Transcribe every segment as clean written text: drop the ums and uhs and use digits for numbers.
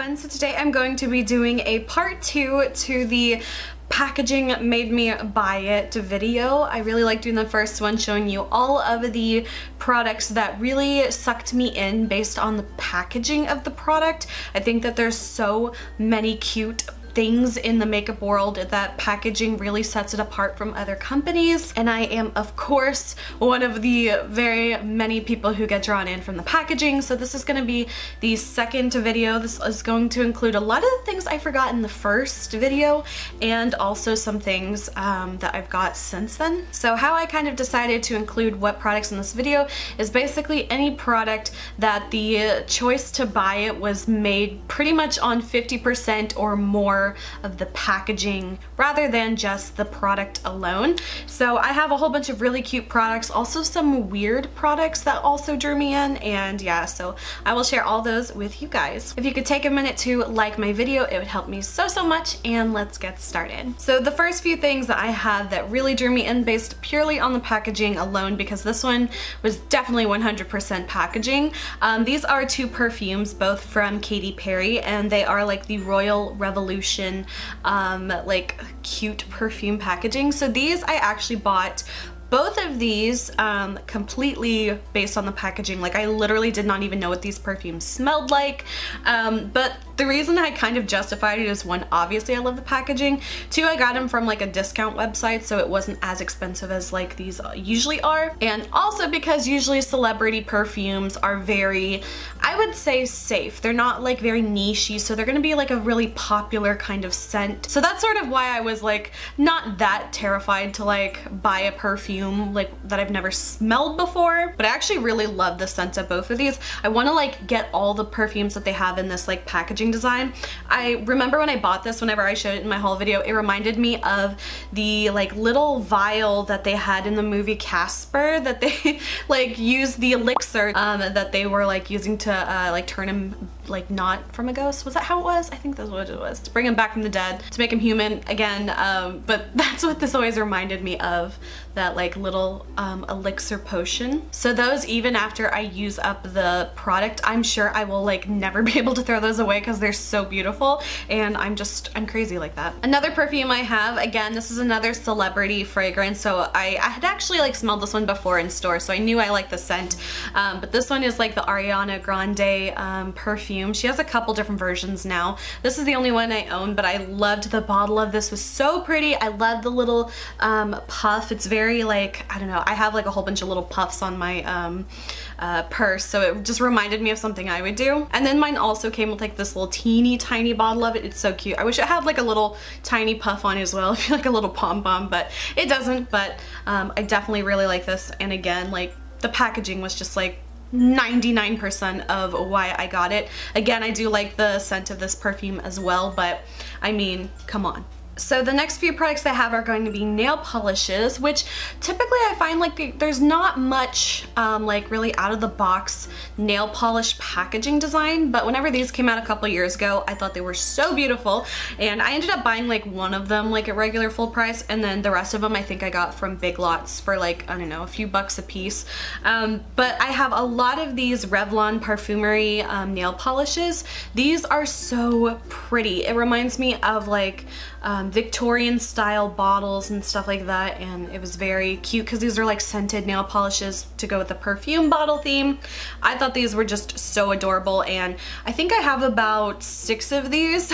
everyone, so today I'm going to be doing a part 2 to the packaging made me buy it video. I really like doing the first one, showing you all of the products that really sucked me in based on the packaging of the product. I think that there's so many cute things in the makeup world that packaging really sets it apart from other companies, and I am of course one of the very many people who get drawn in from the packaging. So this is going to be the second video. This is going to include a lot of the things I forgot in the first video and also some things that I've got since then. So how I kind of decided to include what products in this video is basically any product that the choice to buy it was made pretty much on 50% or more of the packaging rather than just the product alone. So I have a whole bunch of really cute products, also some weird products that also drew me in, and yeah, so I will share all those with you guys. If you could take a minute to like my video, it would help me so much, and let's get started. So the first few things that I have that really drew me in based purely on the packaging alone, because this one was definitely 100% packaging. These are two perfumes, both from Katy, Perry, and they are like the Royal Revolution like cute perfume packaging. So these I actually bought both of these completely based on the packaging. Like I literally did not even know what these perfumes smelled like, but the reason I kind of justified it is, one, obviously I love the packaging, two, I got them from like a discount website, so it wasn't as expensive as like these usually are, and also because usually celebrity perfumes are very, I would say, safe. They're not like very niche-y, so they're gonna be like a really popular kind of scent. So that's sort of why I was like not that terrified to like buy a perfume like that I've never smelled before, but I actually really love the scent of both of these. I want to like get all the perfumes that they have in this like packaging design. I remember when I bought this, whenever I showed it in my haul video, it reminded me of the like little vial that they had in the movie Casper, that they like used the elixir that they were like using to like turn him like not from a ghost. Was that how it was? I think that's what it was, to bring him back from the dead, to make him human again. But that's what this always reminded me of, that like little elixir potion. So those, even after I use up the product, I'm sure I will like never be able to throw those away because they're so beautiful, and I'm crazy like that. Another perfume I have, again, this is another celebrity fragrance. So I had actually like smelled this one before in store, so I knew I liked the scent, but this one is like the Ariana Grande perfume. She has a couple different versions now. This is the only one I own, but I loved the bottle of this. It was so pretty. I love the little puff. It's very like, I don't know, I have like a whole bunch of little puffs on my purse, so it just reminded me of something I would do. And then mine also came with like this little teeny tiny bottle of it. It's so cute. I wish it had like a little tiny puff on it as well. I feel like a little pom-pom, but it doesn't. But I definitely really like this, and again, like the packaging was just like 99% of why I got it. Again, I do like the scent of this perfume as well, but I mean, come on. So the next few products I have are going to be nail polishes, which typically I find like there's not much like really out of the box nail polish packaging design, but whenever these came out a couple years ago, I thought they were so beautiful, and I ended up buying like one of them like at regular full price, and then the rest of them I think I got from Big Lots for like, I don't know, a few bucks a piece. But I have a lot of these Revlon Parfumerie nail polishes. These are so pretty. It reminds me of like Victorian style bottles and stuff like that, and it was very cute because these are like scented nail polishes to go with the perfume bottle theme. I thought these were just so adorable, and I think I have about 6 of these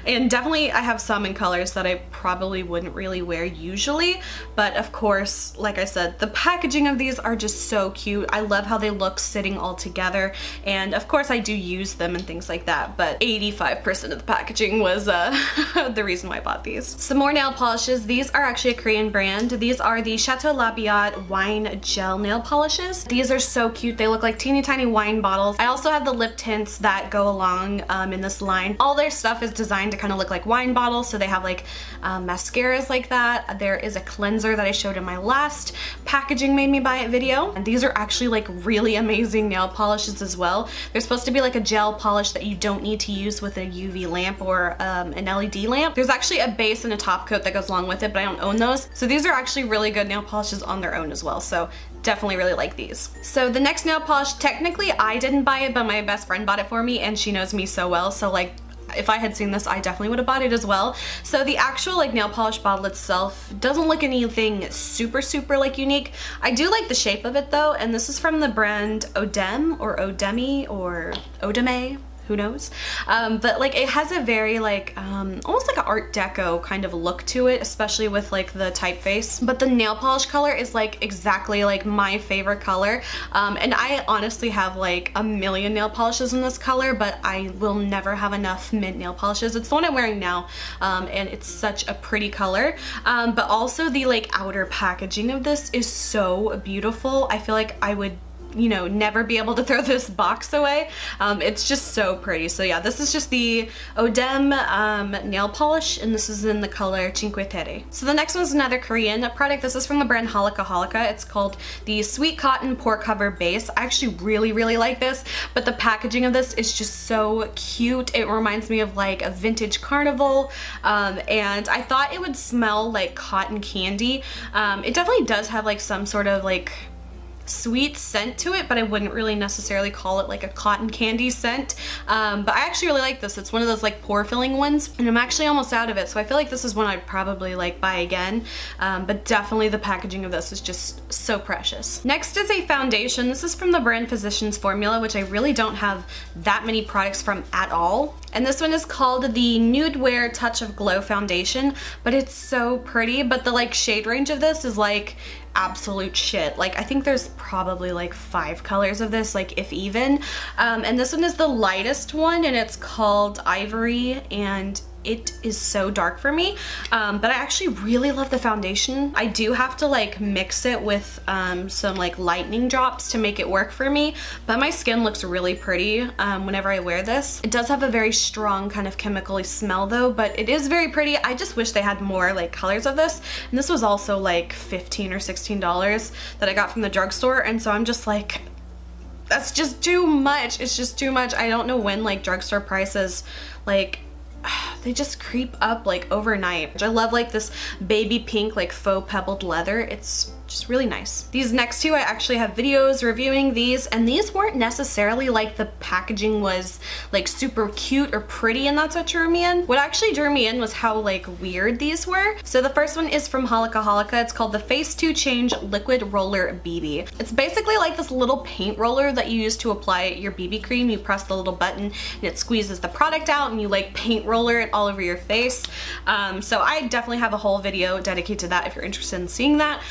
and definitely I have some in colors that I probably wouldn't really wear usually, but of course, like I said, the packaging of these are just so cute. I love how they look sitting all together, and of course I do use them and things like that, but 85% of the packaging was the reason why I bought these. Some more nail polishes. These are actually a Korean brand. These are the Chateau Labiotte wine gel nail polishes. These are so cute. They look like teeny tiny wine bottles. I also have the lip tints that go along in this line. All their stuff is designed to kind of look like wine bottles, so they have like mascaras like that. There is a cleanser that I showed in my last packaging made me buy it video, and these are actually like really amazing nail polishes as well. They're supposed to be like a gel polish that you don't need to use with a UV lamp or an LED lamp. There's actually a base and a top coat that goes along with it, but I don't own those. So these are actually really good nail polishes on their own as well. So definitely really like these. So the next nail polish, technically I didn't buy it, but my best friend bought it for me, and she knows me so well, so like if I had seen this, I definitely would have bought it as well. So the actual like nail polish bottle itself doesn't look anything super like unique. I do like the shape of it though, and this is from the brand Odeme or Odeme or Odeme, who knows, but like it has a very like almost like an art deco kind of look to it, especially with like the typeface. But the nail polish color is like exactly like my favorite color, and I honestly have like a million nail polishes in this color, but I will never have enough mint nail polishes. It's the one I'm wearing now, and it's such a pretty color, but also the like outer packaging of this is so beautiful. I feel like I would, you know, never be able to throw this box away. It's just so pretty. So yeah, this is just the Odeme nail polish, and this is in the color Cinque Terre. So the next one is another Korean product. This is from the brand Holika. It's called the Sweet Cotton Pore Cover Base. I actually really like this, but the packaging of this is just so cute. It reminds me of like a vintage carnival, and I thought it would smell like cotton candy. It definitely does have like some sort of like sweet scent to it, but I wouldn't really necessarily call it like a cotton candy scent. But I actually really like this. It's one of those like pore filling ones, and I'm actually almost out of it, so I feel like this is one I'd probably like buy again. But definitely the packaging of this is just so precious. Next is a foundation. This is from the brand Physicians Formula, which I really don't have that many products from at all. And this one is called the Nude Wear Touch of Glow Foundation, but it's so pretty. But the like shade range of this is like absolute shit. Like I think there's probably like 5 colors of this, like if even. And this one is the lightest one, and it's called Ivory, and it is so dark for me, but I actually really love the foundation. I do have to like mix it with some like lightning drops to make it work for me, but my skin looks really pretty whenever I wear this. It does have a very strong kind of chemically smell though, but it is very pretty. I just wish they had more like colors of this, and this was also like $15 or $16 that I got from the drugstore, and so I'm just like, that's just too much. It's just too much. I don't know when like drugstore prices like they just creep up like overnight. I love like this baby pink like faux pebbled leather. It's just really nice. These next two, I actually have videos reviewing these, and these weren't necessarily like the packaging was like super cute or pretty, and that's what drew me in. What actually drew me in was how like weird these were. So the first one is from Holika. It's called the Face to Change Liquid Roller BB. It's basically like this little paint roller that you use to apply your BB cream. You press the little button and it squeezes the product out, and you like paint roller it all over your face. So I definitely have a whole video dedicated to that if you're interested in seeing that.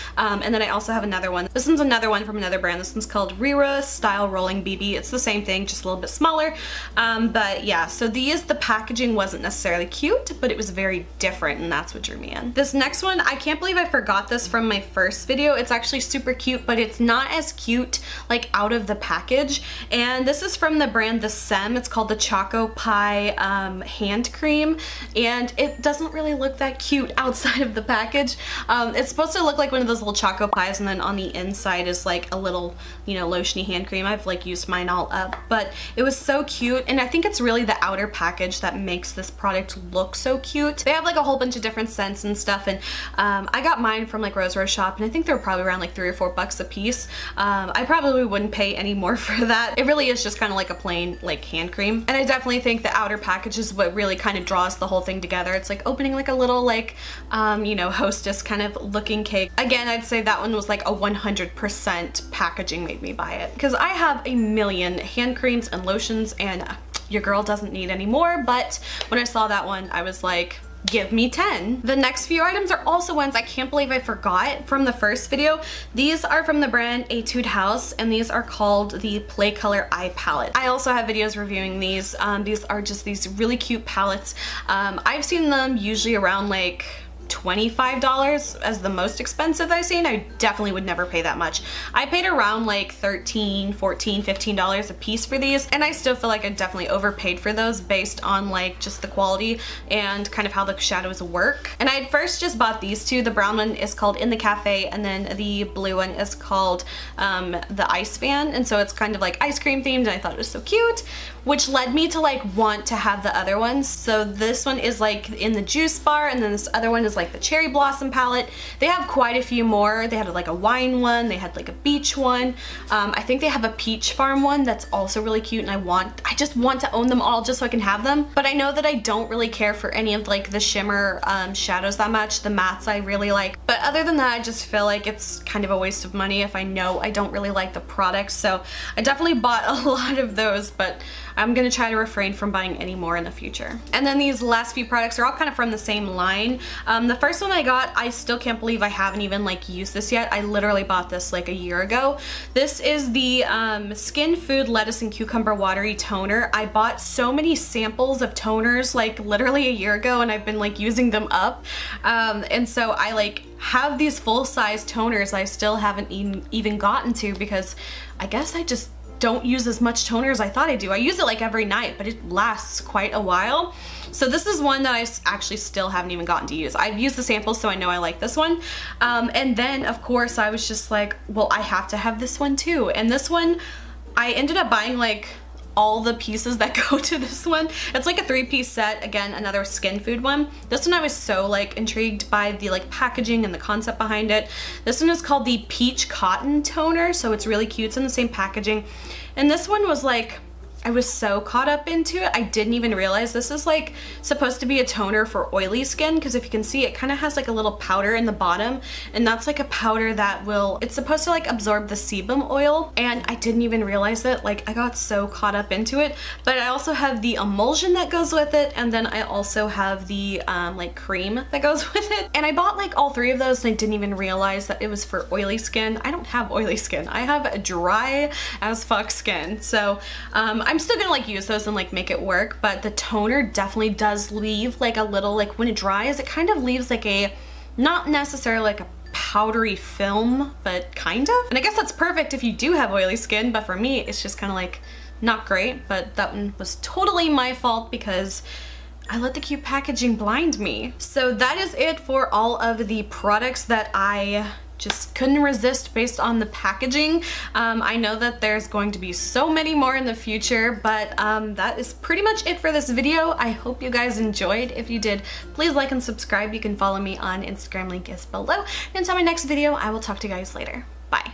And then I also have another one. This one's another one from another brand. This one's called Rire Style Rolling BB. It's the same thing, just a little bit smaller. But yeah, so the packaging wasn't necessarily cute, but it was very different, and that's what drew me in. This next one, I can't believe I forgot this from my first video. It's actually super cute, but it's not as cute like out of the package. And this is from the brand TheSaem. It's called the Chocopie hand cream, and it doesn't really look that cute outside of the package. It's supposed to look like one of those little choco pies, and then on the inside is like a little, you know, lotiony hand cream. I've like used mine all up, but it was so cute, and I think it's really the outer package that makes this product look so cute. They have like a whole bunch of different scents and stuff, and I got mine from like Rose Shop, and I think they were probably around like $3 or $4 a piece. I probably wouldn't pay any more for that. It really is just kind of like a plain like hand cream, and I definitely think the outer package is what really kind of draws the whole thing together. It's like opening like a little like you know, Hostess kind of looking cake. Again, I'd say that one was like a 100% packaging made me buy it, because I have a million hand creams and lotions, and your girl doesn't need any more. But when I saw that one, I was like, give me 10. The next few items are also ones I can't believe I forgot from the first video. These are from the brand Etude House, and these are called the Play Color Eye Palette. I also have videos reviewing these. These are just these really cute palettes. I've seen them usually around like $25 as the most expensive I've seen. I definitely would never pay that much. I paid around like $13, $14, $15 a piece for these, and I still feel like I definitely overpaid for those based on like just the quality and kind of how the shadows work. And I had first just bought these two. The brown one is called In the Cafe, and then the blue one is called the Ice Fan, and so it's kind of like ice cream themed, and I thought it was so cute, which led me to like want to have the other ones. So this one is like in the juice bar, and then this other one is was like the cherry blossom palette. They have quite a few more. They had like a wine one, they had like a beach one. I think they have a peach farm one that's also really cute, and I just want to own them all just so I can have them. But I know that I don't really care for any of like the shimmer shadows that much. The mattes I really like. But other than that, I just feel like it's kind of a waste of money if I know I don't really like the products. So I definitely bought a lot of those, but I'm gonna try to refrain from buying any more in the future. And then these last few products are all kind of from the same line. The first one I got, I still can't believe I haven't even like used this yet. I literally bought this like a year ago. This is the SkinFood Lettuce and Cucumber Watery Toner. I bought so many samples of toners like literally a year ago, and I've been like using them up. And so I like have these full-size toners I still haven't even gotten to, because I guess I just don't use as much toner as I thought I do. I use it like every night, but it lasts quite a while. So this is one that I actually still haven't even gotten to use. I've used the samples, so I know I like this one. And then of course I was just like, well, I have to have this one too. And this one, I ended up buying like all the pieces that go to this one. It's like a 3-piece set. Again, another SkinFood one. This one I was so like intrigued by the like packaging and the concept behind it. This one is called the Peach Cotton Toner, so it's really cute. It's in the same packaging. And this one was like, I was so caught up into it, I didn't even realize this is like supposed to be a toner for oily skin, because if you can see, it kind of has like a little powder in the bottom, and that's like a powder that will, it's supposed to like absorb the sebum oil, and I didn't even realize it. Like, I got so caught up into it. But I also have the emulsion that goes with it, and then I also have the like cream that goes with it. And I bought like all 3 of those, and I didn't even realize that it was for oily skin. I don't have oily skin. I have a dry as fuck skin. So I'm still gonna like use those and like make it work, but the toner definitely does leave like a little, like when it dries, it kind of leaves like a, not necessarily like a powdery film, but kind of. And I guess that's perfect if you do have oily skin, but for me, it's just kind of like not great. But that one was totally my fault because I let the cute packaging blind me. So that is it for all of the products that I just couldn't resist based on the packaging. I know that there's going to be so many more in the future, but that is pretty much it for this video. I hope you guys enjoyed. If you did, please like and subscribe. You can follow me on Instagram, link is below. And until my next video, I will talk to you guys later. Bye.